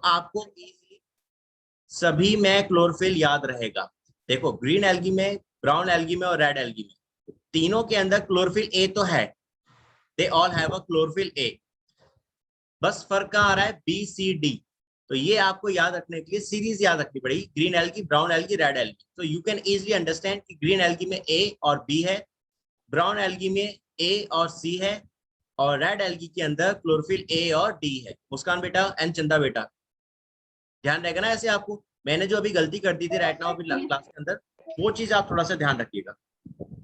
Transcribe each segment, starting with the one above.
आपको इजीली सभी में क्लोरोफिल याद रहेगा। देखो ग्रीन एल्गी में, ब्राउन एल्गी में और रेड एल्गी में तीनों के अंदर क्लोरोफिल ए तो है, they all have a chlorophyll A. बस फर्क कहाँ आ रहा है, बी सी डी। तो ये आपको याद रखने के लिए सीरीज याद रखनी पड़ेगी, green algae, brown algae, red algae. तो यू कैन इजीली अंडरस्टैंड कि ग्रीन एल्गी में ए और बी है, ब्राउन एल्गी में ए और सी है, और रेड एल्गी के अंदर क्लोरोफिल ए और डी है। मुस्कान बेटा एंड चंदा बेटा, ध्यान रहेगा ना ऐसे आपको। मैंने जो अभी गलती कर दी थी राइट नाउ क्लास के अंदर, वो चीज आप थोड़ा सा ध्यान रखिएगा,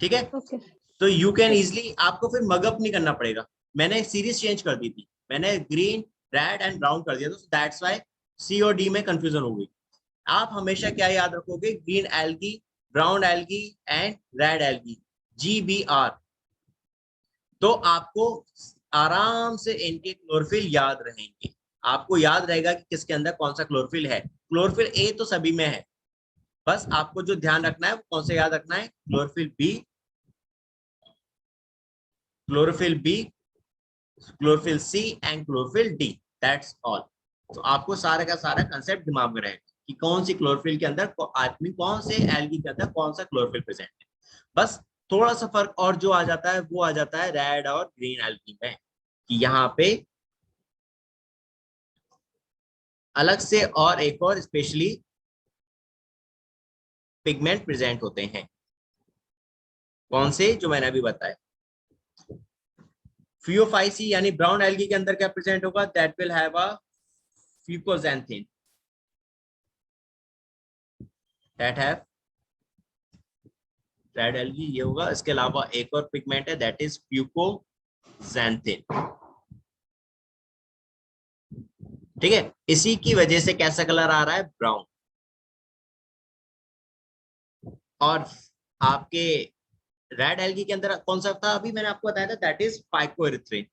ठीक है। ओके। तो यू कैन इजिली, आपको फिर मगअप नहीं करना पड़ेगा। मैंने सीरीज चेंज कर दी थी, मैंने ग्रीन, रेड एंड ब्राउन कर दिया, तो दैट्स व्हाई सी और डी में कंफ्यूजन हो गई। आप हमेशा क्या याद रखोगे, green algae, brown algae and red algae, GBR। तो आपको आराम से इनके क्लोरोफिल याद रहेंगे। आपको याद रहेगा कि किसके अंदर कौन सा क्लोरोफिल है। क्लोरोफिल ए तो सभी में है, बस आपको जो ध्यान रखना है वो कौन सा याद रखना है, chlorophyll B, chlorophyll B, chlorophyll C and chlorophyll D, that's all. तो आपको सारे का सारा कंसेप्ट दिमाग में रहेगा कि कौन सी क्लोरोफिल के अंदर आदमी, कौन से एल्गी के अंदर कौन सा क्लोरोफिल प्रेजेंट है। बस थोड़ा सा फर्क और जो आ जाता है वो आ जाता है रेड और ग्रीन एल्गी में, कि यहाँ पे अलग से और एक और स्पेशली पिगमेंट प्रेजेंट होते हैं। कौन से, जो मैंने अभी बताया। फियोफाइसी यानी ब्राउन एल्गी के अंदर क्या प्रेजेंट होगा, that will have a fucoxanthin, that have red algae, ये होगा। इसके अलावा एक और पिगमेंट है दैट इज फ्यूकोजैंथिन, ठीक है। इसी की वजह से कैसा कलर आ रहा है, ब्राउन। और आपके रेड एल्गी के अंदर कौन सा था, अभी मैंने आपको बताया था, दैट इज फाइकोएरिथ्रिन।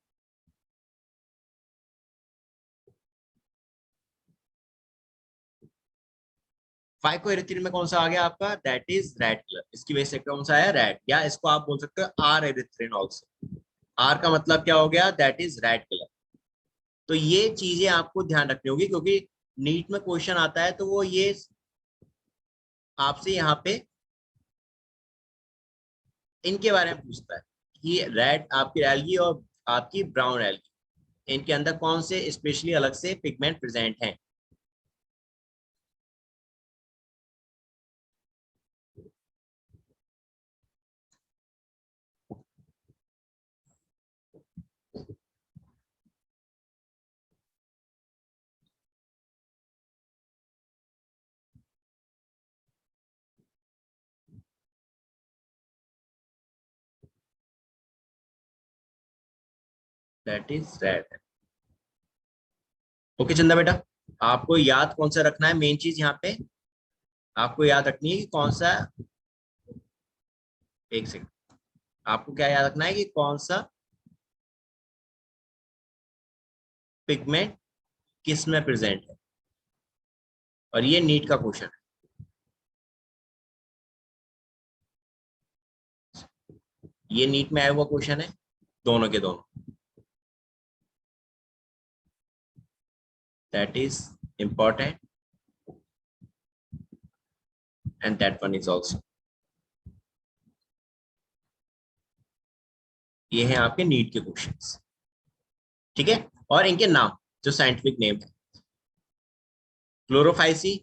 फाइकोएरिथ्रिन में कौन सा आ गया आपका, दैट इज रेड कलर। इसकी वजह से कौन सा है, रेड, या इसको आप बोल सकते हो आर एरिथ्रिन ऑल्सो। आर का मतलब क्या हो गया, दैट इज रेड कलर। तो ये चीजें आपको ध्यान रखनी होगी, क्योंकि नीट में क्वेश्चन आता है तो वो ये आपसे यहाँ पे इनके बारे में पूछता है कि रेड आपकी एल्गी और आपकी ब्राउन एल्गी, इनके अंदर कौन से स्पेशली अलग से पिगमेंट प्रेजेंट हैं। That is red. ओके चंदा बेटा, आपको याद कौन सा रखना है, मेन चीज यहाँ पे आपको याद रखनी है कि कौन सा, एक सेकंड, आपको क्या याद रखना है कि कौन सा पिगमेंट किस में प्रेजेंट है। और ये नीट का क्वेश्चन है, ये नीट में आया हुआ क्वेश्चन है, दोनों के दोनों। That is important and that one is also. ये है आपके नीट के क्वेश्चंस, ठीक है। और इनके नाम, जो साइंटिफिक नेम है, Chlorophyceae,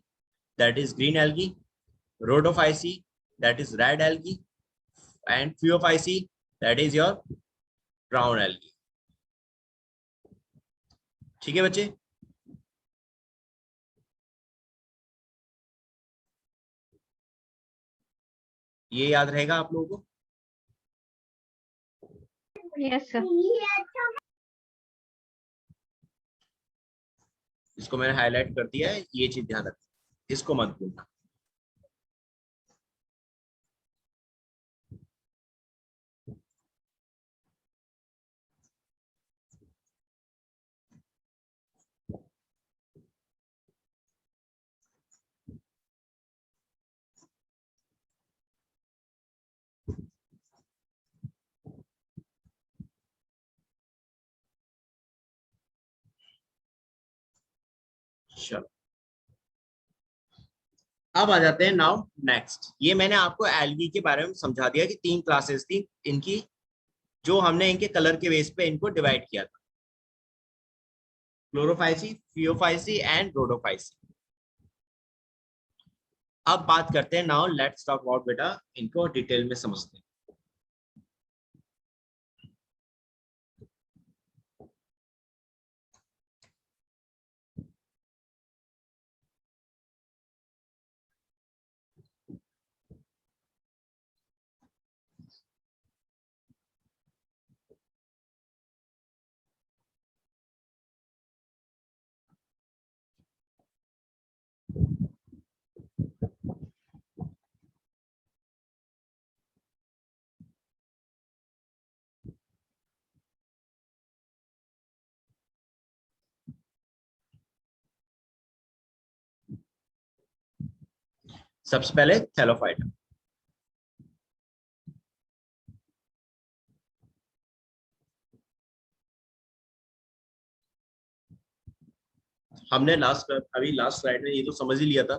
that is green algae, Rhodophyceae, that is red algae, and Phaeophyceae, that is your brown algae, ठीक है बच्चे। ये याद रहेगा आप लोगों को। Yes sir. इसको मैंने हाईलाइट कर दिया है, ये चीज ध्यान रखना, इसको मत भूलना। चलो अब आ जाते हैं नाउ नेक्स्ट। ये मैंने आपको एल्गी के बारे में समझा दिया कि 3 क्लासेस थी इनकी, जो हमने इनके कलर के बेस पे इनको डिवाइड किया था, क्लोरोफाइसी, फियोफाइसी एंड रोडोफाइसी। अब बात करते हैं, नाउ लेट्स टॉक अबाउट बेटा, इनको डिटेल में समझते हैं। सबसे पहले थैलोफाइटा। हमने लास्ट स्लाइड में ये तो समझ ही लिया था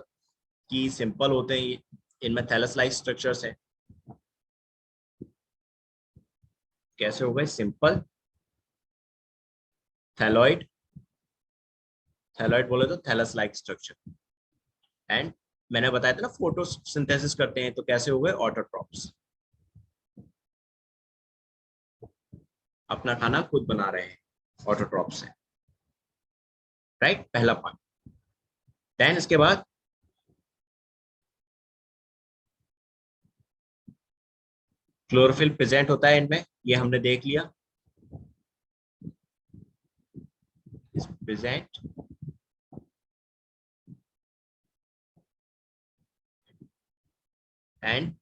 कि सिंपल होते हैं ये, इनमें थैलस लाइक स्ट्रक्चर्स है। कैसे हो गए सिंपल? थैलॉइड, थैलॉइड बोले तो थैलस लाइक स्ट्रक्चर। एंड मैंने बताया था ना फोटोसिंथेसिस करते हैं, तो कैसे हो गए? ऑटोट्रॉप्स, अपना खाना खुद बना रहे हैं, ऑटोट्रॉप्स है, राइट? पहला पॉइंट। देन इसके बाद क्लोरोफिल प्रेजेंट होता है इनमें, ये हमने देख लिया, इज प्रेजेंट एंड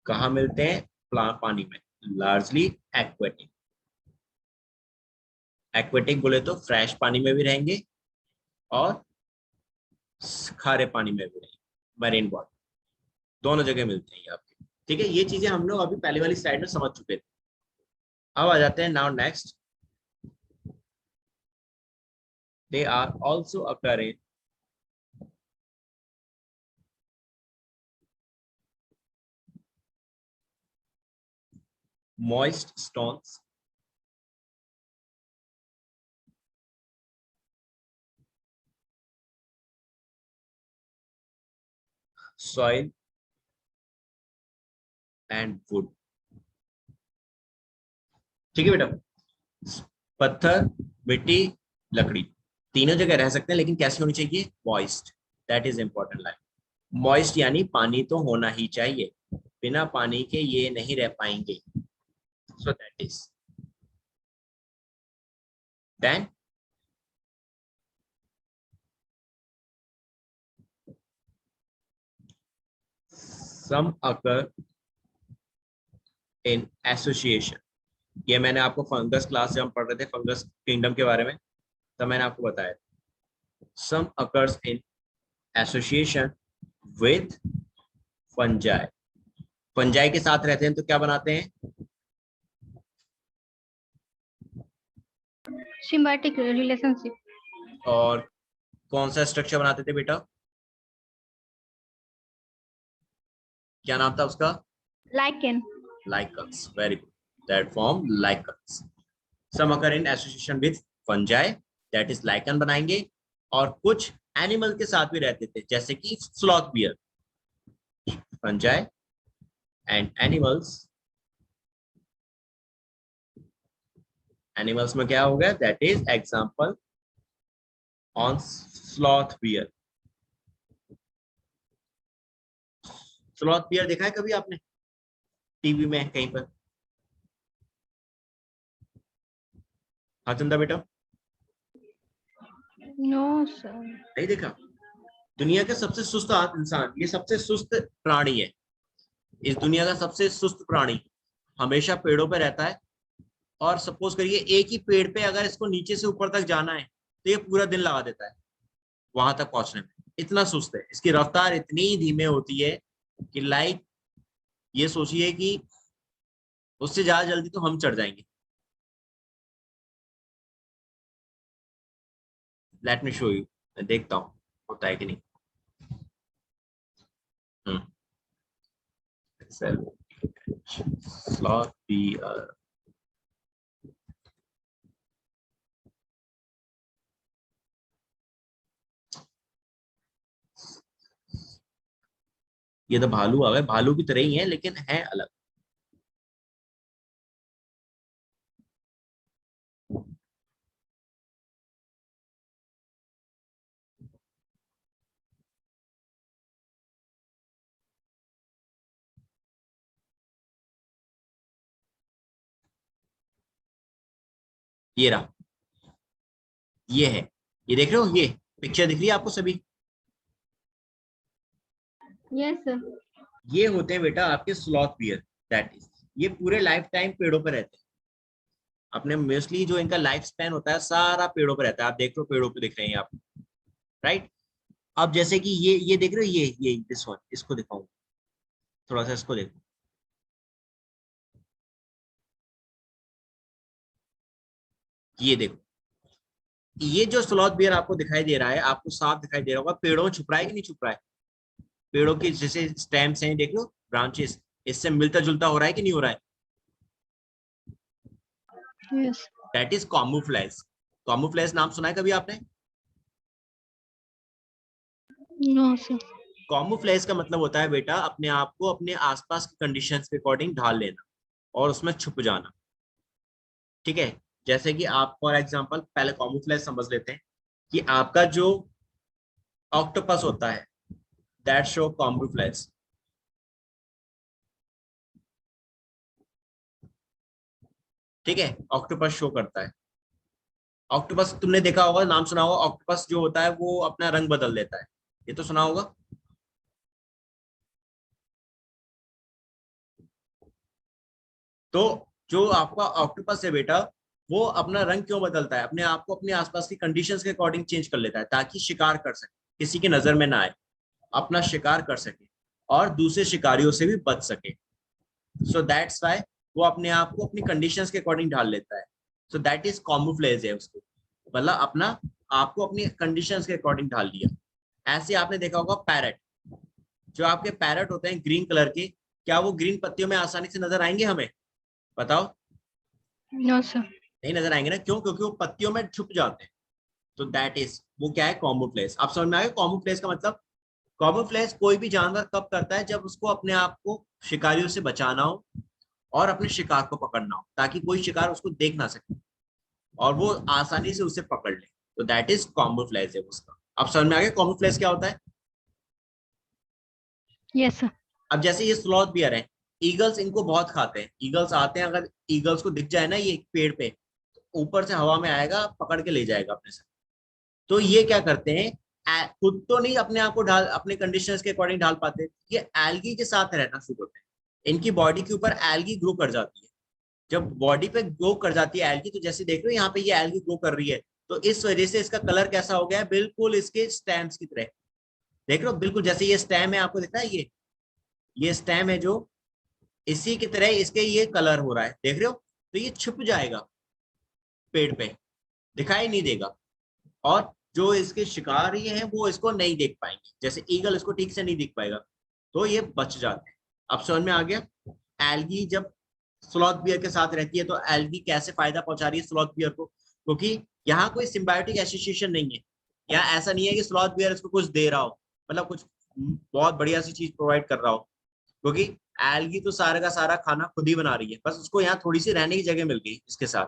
कहाँ मिलते हैं? पानी में, लार्जली एक्वेटिक। एक्वेटिक बोले तो फ्रेश पानी में भी रहेंगे और खारे पानी में भी रहेंगे, मरीन वाटर, दोनों जगह मिलते हैं ये आपके। ठीक है, ये चीजें हम लोग अभी पहले वाली स्लाइड में समझ चुके थे। अब आ जाते हैं now next, they are also occur in moist stones, soil and wood। ठीक है बेटा, पत्थर, मिट्टी, लकड़ी, तीनों जगह रह सकते हैं, लेकिन कैसी होनी चाहिए? Moist, that is important line. Moist यानी पानी तो होना ही चाहिए, बिना पानी के ये नहीं रह पाएंगे। So that is then some occur in association. ये मैंने आपको फंगस क्लास से हम पढ़ रहे थे, फंगस किंगडम के बारे में, तब मैंने आपको बताया some occurs in association with fungi. Fungi के साथ रहते हैं तो क्या बनाते हैं? Symbiotic relationship. और कौन सा स्ट्रक्चर बनाते थे बेटा? क्या नाम था उसका? Lichen. Lichens, very good, that form lichens. Some occur in association with fungi, that is lichen बनाएंगे। और कुछ एनिमल के साथ भी रहते थे, जैसे कि sloth bear. Fungi and animals, animals में क्या हो गया? That is example on sloth bear. Sloth bear देखा है कभी आपने टीवी में कहीं पर? हाँ चंदा बेटा, नो सर। नहीं देखा? दुनिया का सबसे सुस्त इंसान, ये सबसे सुस्त प्राणी है, इस दुनिया का सबसे सुस्त प्राणी, हमेशा पेड़ों पे रहता है। और सपोज करिए एक ही पेड़ पे अगर इसको नीचे से ऊपर तक जाना है तो ये पूरा दिन लगा देता है वहां तक पहुंचने में, इतना सुस्त है। इसकी रफ्तार इतनी धीमे होती है कि लाइक ये सोचिए कि उससे ज्यादा जल्दी तो हम चढ़ जाएंगे। लेट मी शो यू, मैं देखता हूँ होता है कि नहीं। स्लॉथ बियर, ये तो भालू आ गए, भालू की तरह ही है लेकिन है अलग। ये रहा, ये है, ये देख रहे हो, ये पिक्चर दिख रही है आपको सभी? Yes, sir. ये होते हैं बेटा आपके स्लॉथ बियर, दैट इज, ये पूरे लाइफ टाइम पेड़ों पर रहते हैं। अपने मोस्टली जो इनका लाइफ स्पैन होता है सारा पेड़ों पर रहता है। आप देख लो पेड़ों पे दिख रहे हैं आप, राइट। अब जैसे कि ये देख रहे हो, ये दिस वन, इसको दिखाऊं थोड़ा सा, इसको देखो, ये देखो, ये जो स्लॉथ बियर आपको दिखाई दे रहा है, आपको साफ दिखाई दे रहा होगा, पेड़ों में छुप रहा है कि नहीं छुप रहा है? पेड़ों के जैसे स्टेम्स हैं, देख लो ब्रांचेस, इससे मिलता जुलता हो रहा है कि नहीं हो रहा है? Yes. That is camouflage. Camouflage नाम सुना है कभी आपने? No, sir. कॉमोफ्लेज का मतलब होता है बेटा अपने आप को अपने आसपास की कंडीशंस के अकॉर्डिंग ढाल लेना और उसमें छुप जाना, ठीक है। जैसे कि आप फॉर एग्जांपल पहले कॉमोफ्लेज समझ लेते हैं कि आपका जो ऑक्टोपस होता है, दैट शो कॉमोफ्लेज, ठीक है, ऑक्टोपस शो करता है। ऑक्टोपस तुमने देखा होगा, नाम सुना होगा, ऑक्टोपस जो होता है वो अपना रंग बदल देता है, ये तो सुना होगा। तो जो आपका ऑक्टोपस है बेटा, वो अपना रंग क्यों बदलता है? अपने आप को अपने आसपास की कंडीशंस के अकॉर्डिंग चेंज कर लेता है ताकि शिकार कर सके, किसी की नजर में ना आए, अपना शिकार कर सके और दूसरे शिकारियों से भी बच सके। सो दैट्स व्हाई वो अपने आप को अपनी कंडीशंस के अकॉर्डिंग ढाल लेता है। सो दैट इज कॉमोफ्लेज है उसको, मतलब अपना आपको अपनी कंडीशंस के अकॉर्डिंग ढाल लिया। ऐसे आपने देखा होगा पैरट, जो आपके पैरट होते हैं ग्रीन कलर के, क्या वो ग्रीन पत्तियों में आसानी से नजर आएंगे हमें? बताओ। No, sir. नहीं नजर आएंगे ना, क्यों? क्योंकि वो पत्तियों में छुप जाते हैं। तो दैट इज, वो क्या है, कॉमोफ्लेज। आप समझ में आए कॉमोफ्लेज का मतलब? कॉमोफ्लेज कोई भी जानवर कब करता है, जब उसको अपने आप को शिकारियों से बचाना हो और अपने शिकार को पकड़ना हो ताकि कोई शिकार उसको देख ना सके और वो आसानी से उसे पकड़ ले। तो दैट इज कॉमोफ्लेज है उसका। अब समझ में आ गया कॉमोफ्लेज क्या होता है? Yes, sir. अब जैसे ये स्लॉथ बियर है, ईगल्स इनको बहुत खाते हैं। ईगल्स आते हैं, अगर ईगल्स को दिख जाए ना ये पेड़ पे, ऊपर से हवा में आएगा, पकड़ के ले जाएगा अपने साथ। तो ये क्या करते हैं, खुद तो नहीं अपने आप को ढाल, अपने कंडीशंस के अकॉर्डिंग ढाल पाते, ये एल्गी के साथ रहना शुरू होते हैं। इनकी बॉडी के ऊपर एल्गी ग्रो कर जाती है। जब बॉडी पे ग्रो कर जाती है एल्गी, तो जैसे देख रहे हो यहाँ पे ये एल्गी ग्रो कर रही है, तो इस वजह से इसका कलर कैसा हो गया है, बिल्कुल इसके स्टेम्स की तरह। देख रहे हो, बिल्कुल जैसे ये स्टेम है, आपको दिख रहा है ये स्टेम है जो, इसी की तरह इसके ये कलर हो रहा है, देख रहे हो। तो ये छुप जाएगा पेड़ पे, दिखाई नहीं देगा, और जो इसके शिकारी हैं वो इसको नहीं देख पाएंगे, जैसे ईगल इसको ठीक से नहीं दिख पाएगा, तो ये बच जाते हैं। अब समझ में आ गया? एल्गी जब स्लॉथ बियर के साथ रहती है तो एल्गी कैसे फायदा पहुंचा रही है स्लॉथ बियर को, क्योंकि यहाँ कोई सिम्बायोटिक एसोसिएशन नहीं है। यहाँ ऐसा नहीं है कि स्लॉथ बियर इसको कुछ दे रहा हो, मतलब कुछ बहुत बढ़िया सी चीज प्रोवाइड कर रहा हो, क्योंकि एल्गी तो सारा का सारा खाना खुद ही बना रही है, बस उसको यहाँ थोड़ी सी रहने की जगह मिल गई इसके साथ,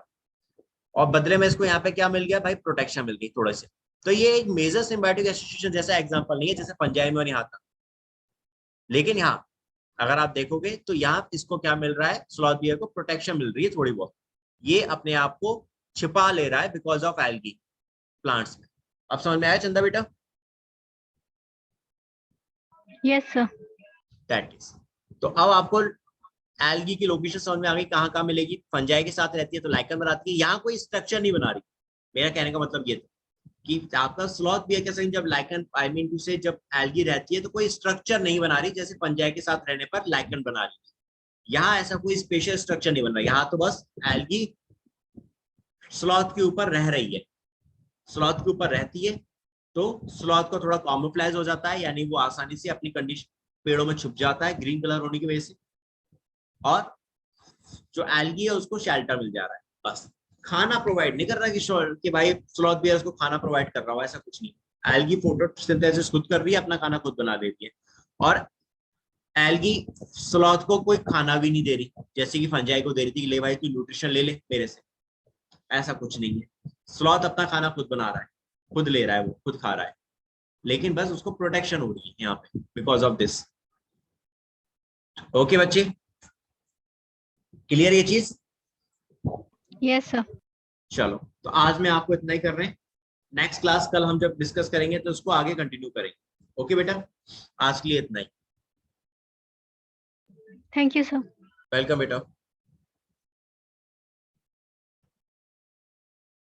और बदले में इसको यहाँ पे क्या मिल गया भाई, प्रोटेक्शन मिल गई थोड़े से। तो ये एक मेजर सिम्बायोटिक एसोसिएशन जैसा एग्जांपल नहीं है जैसे पंजाब में और यहाँ था, लेकिन यहाँ अगर आप देखोगे तो यहाँ इसको क्या मिल रहा है, स्लॉथ बियर को प्रोटेक्शन मिल रही है थोड़ी बहुत, ये अपने आप को छिपा ले रहा है बिकॉज ऑफ एल्गी प्लांट्स में। अब समझ में आया चंदा बेटा? Yes, sir. दैट इज, तो अब आपको एल्गी की लोकेशन समझ में आ गई, कहाँ कहाँ मिलेगी। फंजाई के साथ रहती है तो लाइकन बनाती है, यहाँ कोई स्ट्रक्चर नहीं बना रही। मेरा कहने का मतलब ये था कि आपका स्लॉथ बियर के संग जब लाइकन, आई मीन टू से, जब एल्गी रहती है तो कोई स्ट्रक्चर नहीं बना रही, जैसे फंजाई के साथ रहने पर लाइकन बना रही है। यहाँ ऐसा कोई स्पेशल स्ट्रक्चर नहीं बन रहा, यहाँ तो बस एल्गी स्लॉथ के ऊपर रह रही है, स्लॉथ के ऊपर रहती है तो स्लॉथ को थोड़ा कैमोफ्लेज हो जाता है, यानी वो आसानी से अपनी कंडीशन पेड़ों में छुप जाता है ग्रीन कलर होने की वजह से, और जो एल्गी है उसको शेल्टर मिल जा रहा है। बस खाना प्रोवाइड नहीं कर रहा कि भाई स्लॉथ भी है उसको खाना प्रोवाइड कर रहा हो, ऐसा कुछ नहीं। एल्गी फोटोसिंथेसिस खुद कर रही है, अपना खाना खुद बना देती है, और एल्गी स्लॉथ को कोई खाना भी नहीं दे रही, जैसे कि फंजाई को दे रही थी कि ले भाई तू न्यूट्रिशन ले ले मेरे से। ऐसा कुछ नहीं है, स्लॉथ अपना खाना खुद बना रहा है, खुद ले रहा है, वो खुद खा रहा है, लेकिन बस उसको प्रोटेक्शन हो रही है यहाँ पे बिकॉज ऑफ दिस। ओके बच्चे, क्लियर ये चीज? Yes, sir. चलो, तो आज मैं आपको इतना ही कर रहे हैं, नेक्स्ट क्लास कल हम जब डिस्कस करेंगे तो उसको आगे कंटिन्यू करेंगे। ओके बेटा, आज के लिए इतना ही। Thank you, sir. वेलकम बेटा।